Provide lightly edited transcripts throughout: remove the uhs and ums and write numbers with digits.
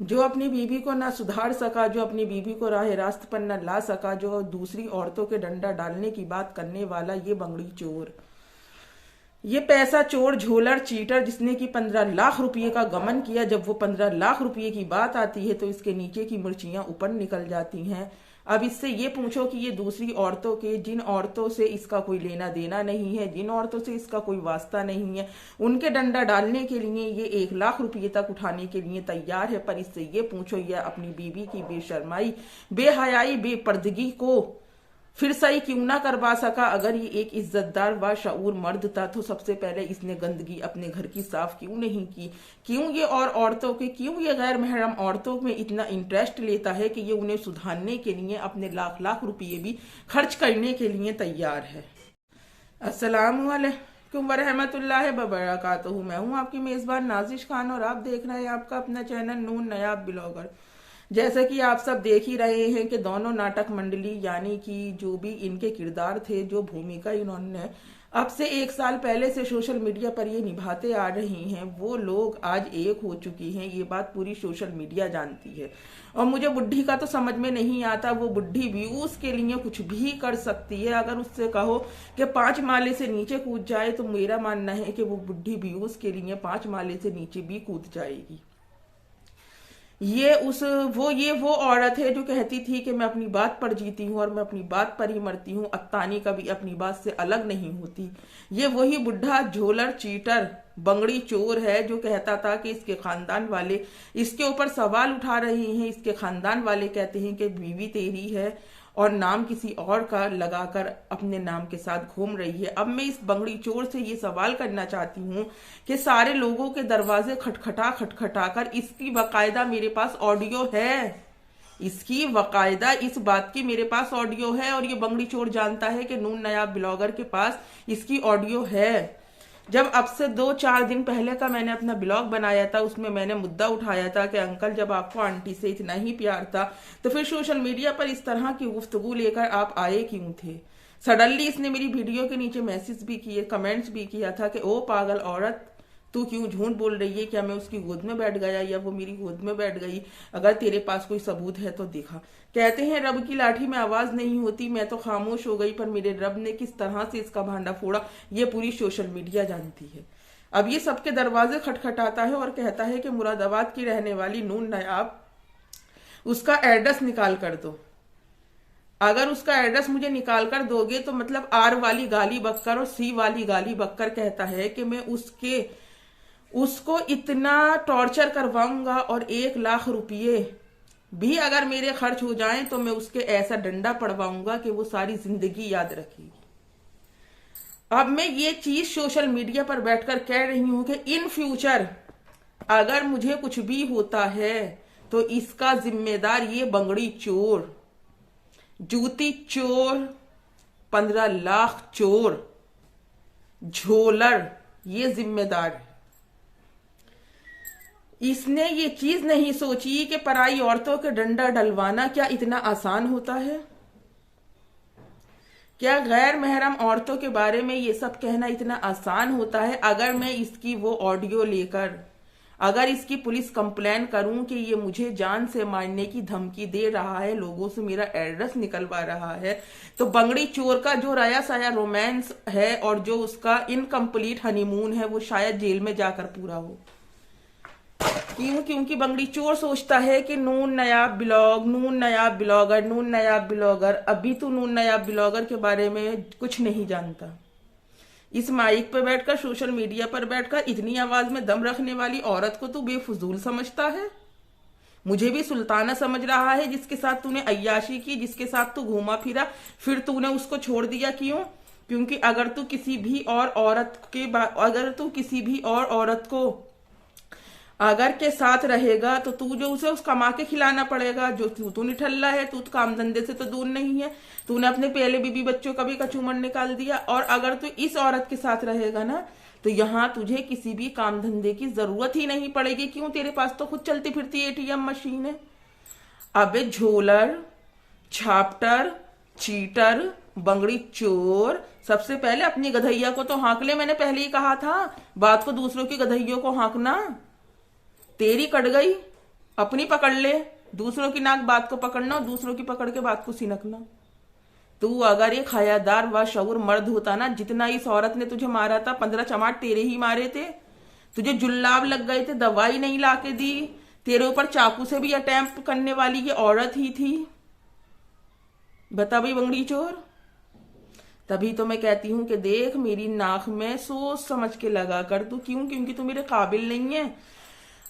जो अपनी बीवी को ना सुधार सका, जो अपनी बीवी को राह रास्त पर न ला सका, जो दूसरी औरतों के डंडा डालने की बात करने वाला ये बंगड़ी चोर, ये पैसा चोर, झोलर, चीटर, जिसने कि 15 लाख रुपये का गमन किया, जब वो 15 लाख रुपये की बात आती है तो इसके नीचे की मिर्चियां ऊपर निकल जाती हैं। अब इससे ये पूछो कि ये दूसरी औरतों के, जिन औरतों से इसका कोई लेना देना नहीं है, जिन औरतों से इसका कोई वास्ता नहीं है, उनके डंडा डालने के लिए ये 1 लाख रुपये तक उठाने के लिए तैयार है। पर इससे ये पूछो यह अपनी बीवी की बेशर्माई, बेहयाई, बेपर्दगी को फिर सही क्यों ना करवा सका। अगर ये एक इज्जतदार व शऊर मर्द था तो सबसे पहले इसने गंदगी अपने घर की साफ क्यों नहीं की। क्यों ये और औरतों के, क्यों ये गैर महरम औरतों में इतना इंटरेस्ट लेता है कि ये उन्हें सुधारने के लिए अपने लाख लाख रुपये भी खर्च करने के लिए तैयार है। अस्सलाम वालेकुम वरहमतुल्लाहि वबरकातुहू। मैं हूँ आपकी मेजबान नाजिश खान और आप देख रहे हैं आपका अपना चैनल नून नायाब ब्लॉगर। जैसे कि आप सब देख ही रहे हैं कि दोनों नाटक मंडली, यानी कि जो भी इनके किरदार थे, जो भूमिका इन्होंने अब से 1 साल पहले से सोशल मीडिया पर ये निभाते आ रही हैं, वो लोग आज एक हो चुकी हैं। ये बात पूरी सोशल मीडिया जानती है। और मुझे बुढ़ी का तो समझ में नहीं आता, वो बुढ़ी व्यूज के लिए कुछ भी कर सकती है। अगर उससे कहो कि 5 माले से नीचे कूद जाए तो मेरा मानना है कि वो बुढ़ी व्यूज के लिए 5 माले से नीचे भी कूद जाएगी। ये वो औरत है जो कहती थी कि मैं अपनी बात पर जीती हूँ और मैं अपनी बात पर ही मरती हूँ, अत्तानी कभी अपनी बात से अलग नहीं होती। ये वही बुढ़ा झोलर, चीटर, बंगड़ी चोर है जो कहता था कि इसके खानदान वाले इसके ऊपर सवाल उठा रहे हैं। इसके खानदान वाले कहते हैं कि बीवी तेरी है और नाम किसी और का लगाकर अपने नाम के साथ घूम रही है। अब मैं इस बंगड़ी चोर से ये सवाल करना चाहती हूँ कि सारे लोगों के दरवाजे खटखटा कर, इसकी बाकायदा मेरे पास ऑडियो है, इसकी बाकायदा इस बात की मेरे पास ऑडियो है और ये बंगड़ी चोर जानता है कि नून नायाब ब्लॉगर के पास इसकी ऑडियो है। जब अब से 2-4 दिन पहले का मैंने अपना ब्लॉग बनाया था, उसमें मैंने मुद्दा उठाया था कि अंकल जब आपको आंटी से इतना ही प्यार था तो फिर सोशल मीडिया पर इस तरह की गुफ्तगू लेकर आप आए क्यों थे। सडनली इसने मेरी वीडियो के नीचे मैसेज भी किए, कमेंट्स भी किया था कि ओ पागल औरत, तू क्यों झूठ बोल रही है, क्या मैं उसकी गोद में बैठ गया या वो मेरी गोद में बैठ गई, अगर तेरे पास कोई सबूत है तो दिखा। कहते हैं रब की लाठी में आवाज नहीं होती, मैं तो खामोश हो गई, पर मेरे रब ने किस तरह से इसका भांडा फोड़ा ये पूरी सोशल मीडिया जानती है। अब ये सबके दरवाजे खटखटाता है और कहता है कि मुरादाबाद की रहने वाली नून नायाब, उसका एड्रेस निकाल कर दो। अगर उसका एड्रेस मुझे निकाल कर दोगे तो मतलब आर वाली गाली बक्कर और सी वाली गाली बक्कर कहता है कि मैं उसको इतना टॉर्चर करवाऊंगा और 1 लाख रुपये भी अगर मेरे खर्च हो जाएं तो मैं उसके ऐसा डंडा पड़वाऊंगा कि वो सारी जिंदगी याद रखेगी। अब मैं ये चीज सोशल मीडिया पर बैठकर कह रही हूं कि इन फ्यूचर अगर मुझे कुछ भी होता है तो इसका जिम्मेदार ये बंगड़ी चोर, जूती चोर, 15 लाख चोर, झोलर, ये जिम्मेदार है। इसने ये चीज नहीं सोची कि पराई औरतों के डंडा डलवाना क्या इतना आसान होता है। क्या गैर महरम औरतों के बारे में ये सब कहना इतना आसान होता है। अगर मैं इसकी वो ऑडियो लेकर अगर इसकी पुलिस कंप्लेन करूं कि ये मुझे जान से मारने की धमकी दे रहा है, लोगों से मेरा एड्रेस निकलवा रहा है, तो बंगड़ी चोर का जो राया साया रोमांस है और जो उसका इनकम्प्लीट हनीमून है वो शायद जेल में जाकर पूरा हो। क्यों? क्योंकि बंगड़ी चोर सोचता है कि नून नायाब ब्लॉग, नून नायाब ब्लॉगर, नून नायाब ब्लॉगर। अभी तो नून नायाब ब्लॉगर के बारे में कुछ नहीं जानता। इस माइक पे बैठकर, सोशल मीडिया पर बैठकर इतनी आवाज में दम रखने वाली औरत को तू बेफजूल समझता है। मुझे भी सुल्ताना समझ रहा है जिसके साथ तूने अय्याशी की, जिसके साथ तू घूमा फिरा, फिर तूने उसको छोड़ दिया। क्यों? क्योंकि अगर तू किसी भी और औरत को अगर के साथ रहेगा तो तू जो उसे उस कमा के खिलाना पड़ेगा। जो तू निठल्ला है, तू काम धंधे से तो दूर नहीं है, तूने अपने पहले बीबी बच्चों का भी कचूमर निकाल दिया। और अगर तू इस औरत के साथ रहेगा ना तो यहाँ तुझे किसी भी काम धंधे की जरूरत ही नहीं पड़ेगी। क्यों? तेरे पास तो खुद चलती फिरती एटीएम मशीन है। अबे झोलर, छापटर, चीटर, बंगड़ी चोर, सबसे पहले अपनी गधैया को तो हाँक ले। मैंने पहले ही कहा था, बात को दूसरों की गधैयों को हाँकना। तेरी कट गई, अपनी पकड़ ले, दूसरों की नाक बात को पकड़ना और दूसरों की पकड़ के बात को सिनकना। तू अगर एक हयादार व शऊर मर्द होता ना, जितना इस औरत ने तुझे मारा था, 15 चमाट तेरे ही मारे थे, तुझे जुल्लाब लग गए थे, दवाई नहीं लाके दी, तेरे ऊपर चाकू से भी अटैम्प्ट करने वाली ये औरत ही थी। बता भाई बंगड़ी चोर। तभी तो मैं कहती हूं कि देख, मेरी नाक में सोच समझ के लगा कर तू। क्यों? क्योंकि तू मेरे काबिल नहीं है।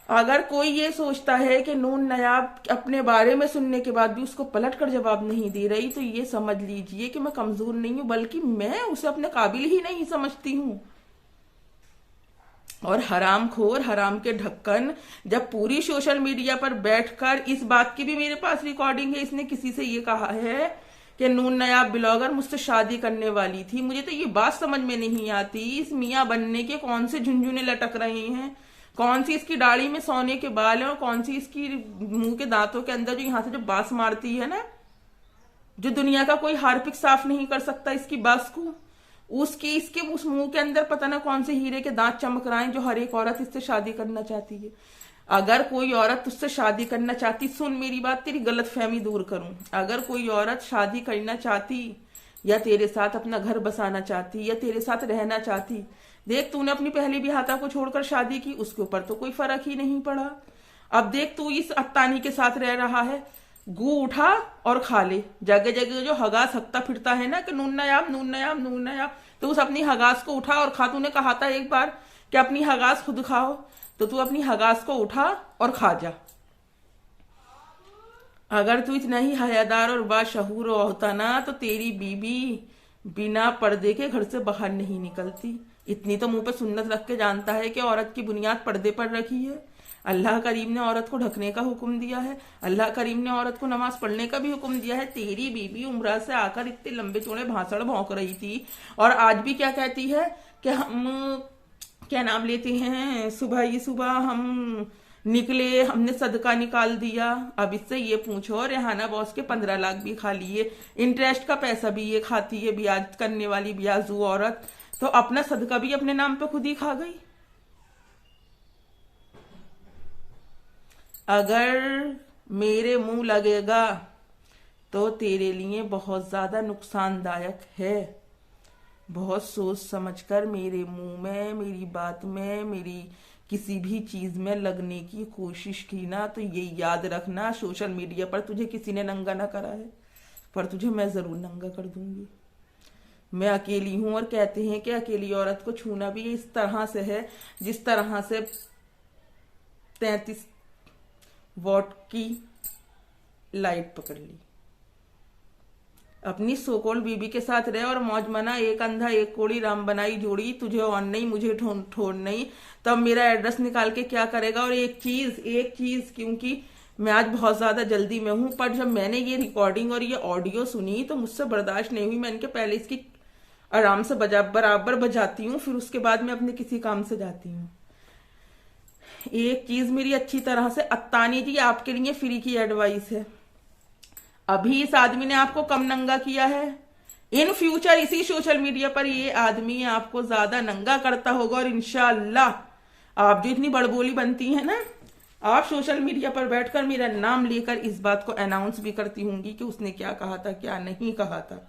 अगर कोई ये सोचता है कि नून नायाब अपने बारे में सुनने के बाद भी उसको पलट कर जवाब नहीं दे रही, तो ये समझ लीजिए कि मैं कमजोर नहीं हूं, बल्कि मैं उसे अपने काबिल ही नहीं समझती हूं। और हराम खोर, हराम के ढक्कन, जब पूरी सोशल मीडिया पर बैठकर, इस बात की भी मेरे पास रिकॉर्डिंग है, इसने किसी से ये कहा है कि नून नायाब ब्लॉगर मुझसे शादी करने वाली थी। मुझे तो ये बात समझ में नहीं आती, इस मियाँ बनने के कौन से झुंझुने लटक रहे हैं, कौन सी इसकी दाढ़ी में सोने के बाल है, और कौन सी इसकी मुंह के दांतों के अंदर जो यहाँ से जो बांस मारती है ना, जो दुनिया का कोई हार्पिक साफ नहीं कर सकता इसकी बांस को, उसकी इसके उस मुंह के अंदर पता ना कौन से हीरे के दांत चमक रहे हैं, जो हर एक औरत इससे शादी करना चाहती है। अगर कोई औरत तुझसे शादी करना चाहती, सुन मेरी बात, तेरी गलत फहमी दूर करूं, अगर कोई औरत शादी करना चाहती या तेरे साथ अपना घर बसाना चाहती या तेरे साथ रहना चाहती, देख तूने अपनी पहली बिहाता को छोड़कर शादी की, उसके ऊपर तो कोई फर्क ही नहीं पड़ा। अब देख तू इस अत्तानी के साथ रह रहा है, गू उठा और खा ले। जगह जगह जो हगास हकता फिरता है ना कि नून नायाब नून नायाब नून नायाब, तो उस अपनी हगास को उठा और खा। तूने कहा था एक बार कि अपनी हगास खुद खाओ, तो तू अपनी हगास को उठा और खा जा। अगर तू इतना ही हयादार और बाशहूर होता ना, तो तेरी बीबी बिना पर्दे के घर से बाहर नहीं निकलती। इतनी तो मुंह पे सुन्नत रख के जानता है कि औरत की बुनियाद पर्दे पर रखी है। अल्लाह करीम ने औरत को ढकने का हुक्म दिया है, अल्लाह करीम ने औरत को नमाज पढ़ने का भी हुक्म दिया है। तेरी बीबी उम्रा से आकर इतने लंबे चौड़े भाषण भौंक रही थी, और आज भी क्या कहती है कि हम क्या नाम लेते हैं, सुबह ही सुबह हम निकले, हमने सदका निकाल दिया। अब इससे ये पूछो, रेहाना बॉस के 15 लाख भी खा लिए, इंटरेस्ट का पैसा भी ये खाती है, ब्याज करने वाली ब्याजू औरत, तो अपना सदका भी अपने नाम पे खुद ही खा गई। अगर मेरे मुंह लगेगा तो तेरे लिए बहुत ज्यादा नुकसानदायक है। बहुत सोच समझकर मेरे मुंह में, मेरी बात में, मेरी किसी भी चीज में लगने की कोशिश की ना, तो ये याद रखना, सोशल मीडिया पर तुझे किसी ने नंगा ना करा है, पर तुझे मैं जरूर नंगा कर दूंगी। मैं अकेली हूं, और कहते हैं कि अकेली औरत को छूना भी इस तरह से है जिस तरह से 33 वॉट की लाइट पकड़ ली। अपनी सोकोल बीबी के साथ रहे और मौज मना, एक अंधा एक कोड़ी राम बनाई जोड़ी, तुझे ऑन नहीं मुझे ठोड़ नहीं, तब मेरा एड्रेस निकाल के क्या करेगा। और एक चीज, क्योंकि मैं आज बहुत ज्यादा जल्दी में हूं, पर जब मैंने ये रिकॉर्डिंग और ये ऑडियो सुनी तो मुझसे बर्दाश्त नहीं हुई। मैंने कहा पहले इसकी आराम से बराबर बजाती हूँ, फिर उसके बाद मैं अपने किसी काम से जाती हूँ। एक चीज मेरी अच्छी तरह से, अत्तानी जी आपके लिए फ्री की एडवाइस है, अभी इस आदमी ने आपको कम नंगा किया है, इन फ्यूचर इसी सोशल मीडिया पर ये आदमी आपको ज्यादा नंगा करता होगा। और इंशाअल्लाह आप जो इतनी बड़बोली बनती है ना, आप सोशल मीडिया पर बैठकर मेरा नाम लेकर इस बात को अनाउंस भी करती होंगी कि उसने क्या कहा था क्या नहीं कहा था।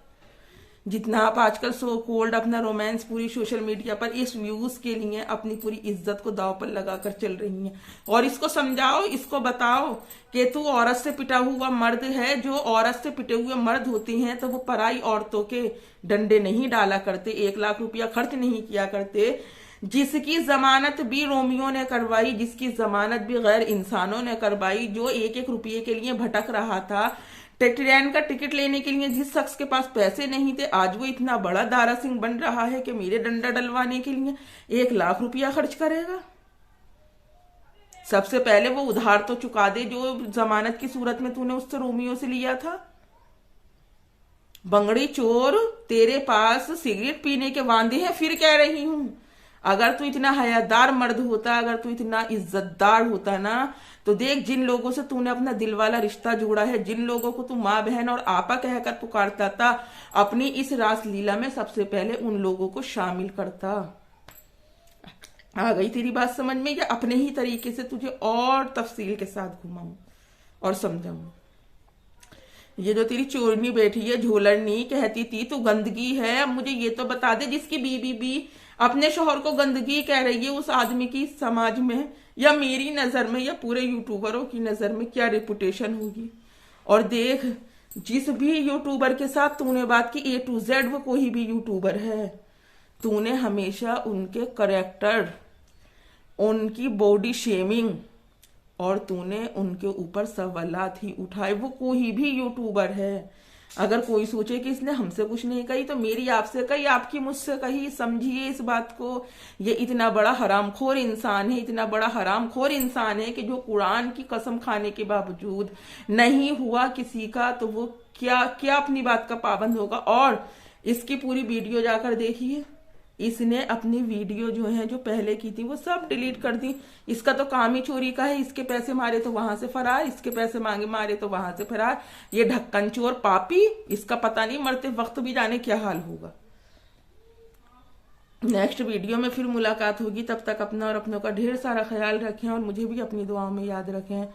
जितना आप आजकल सो कोल्ड अपना रोमांस पूरी सोशल मीडिया पर इस व्यूज के लिए अपनी पूरी इज्जत को दांव पर लगाकर चल रही हैं। और इसको समझाओ, इसको बताओ कि तू औरत से पिटा हुआ मर्द है। जो औरत से पिटे हुए मर्द होते हैं तो वो पराई औरतों के डंडे नहीं डाला करते, 1 लाख रुपया खर्च नहीं किया करते। जिसकी जमानत भी रोमियो ने करवाई, जिसकी जमानत भी गैर इंसानों ने करवाई, जो 1-1 रुपये के लिए भटक रहा था, ट्रेन का टिकट लेने के लिए जिस शख्स के पास पैसे नहीं थे, आज वो इतना बड़ा दारा सिंह बन रहा है कि मेरे डंडा डलवाने के लिए 1 लाख रुपया खर्च करेगा। सबसे पहले वो उधार तो चुका दे जो जमानत की सूरत में तूने उससे रोमियो से लिया था। बंगड़ी चोर, तेरे पास सिगरेट पीने के वांदे हैं, फिर कह रही हूं। अगर तू इतना हयादार मर्द होता, अगर तू इतना इज्जतदार होता ना, तो देख जिन लोगों से तूने अपना दिल वाला रिश्ता जोड़ा है, जिन लोगों को तू माँ बहन और आपा कहकर पुकारता था, अपनी इस रास लीला में सबसे पहले उन लोगों को शामिल करता। आ गई तेरी बात समझ में, या अपने ही तरीके से तुझे और तफसील के साथ घुमाऊं और समझाऊं? ये जो तेरी चोरनी बैठी है झोलरनी, कहती थी तू गंदगी है, अब मुझे ये तो बता दे, जिसकी बीवी भी अपने शोहर को गंदगी कह रही है, उस आदमी की समाज में या मेरी नजर में या पूरे यूट्यूबरों की नजर में क्या रेपुटेशन होगी? और देख, जिस भी यूट्यूबर के साथ तूने बात की, A to Z वो कोई भी यूट्यूबर है, तूने हमेशा उनके करेक्टर, उनकी बॉडी शेमिंग और तूने उनके ऊपर सवालात ही उठाए। वो कोई भी यूट्यूबर है। अगर कोई सोचे कि इसने हमसे कुछ नहीं कही तो मेरी आपसे कही, आपकी मुझसे कही, समझिए इस बात को। ये इतना बड़ा हरामखोर इंसान है, इतना बड़ा हरामखोर इंसान है कि जो कुरान की कसम खाने के बावजूद नहीं हुआ किसी का, तो वो क्या क्या अपनी बात का पाबंद होगा? और इसकी पूरी वीडियो जाकर देखिए, इसने अपनी वीडियो जो है जो पहले की थी वो सब डिलीट कर दी। इसका तो काम ही चोरी का है, इसके पैसे मारे तो वहां से फरार, इसके पैसे मांगे मारे तो वहां से फरार। ये ढक्कन चोर पापी, इसका पता नहीं मरते वक्त भी जाने क्या हाल होगा। नेक्स्ट वीडियो में फिर मुलाकात होगी, तब तक अपना और अपनों का ढेर सारा ख्याल रखें और मुझे भी अपनी दुआओं में याद रखें।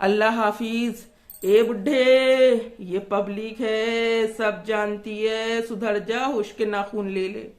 अल्लाह हाफिज। ए बुढ़े, ये पब्लिक है, सब जानती है, सुधर जा, होश के नाखून ले ले।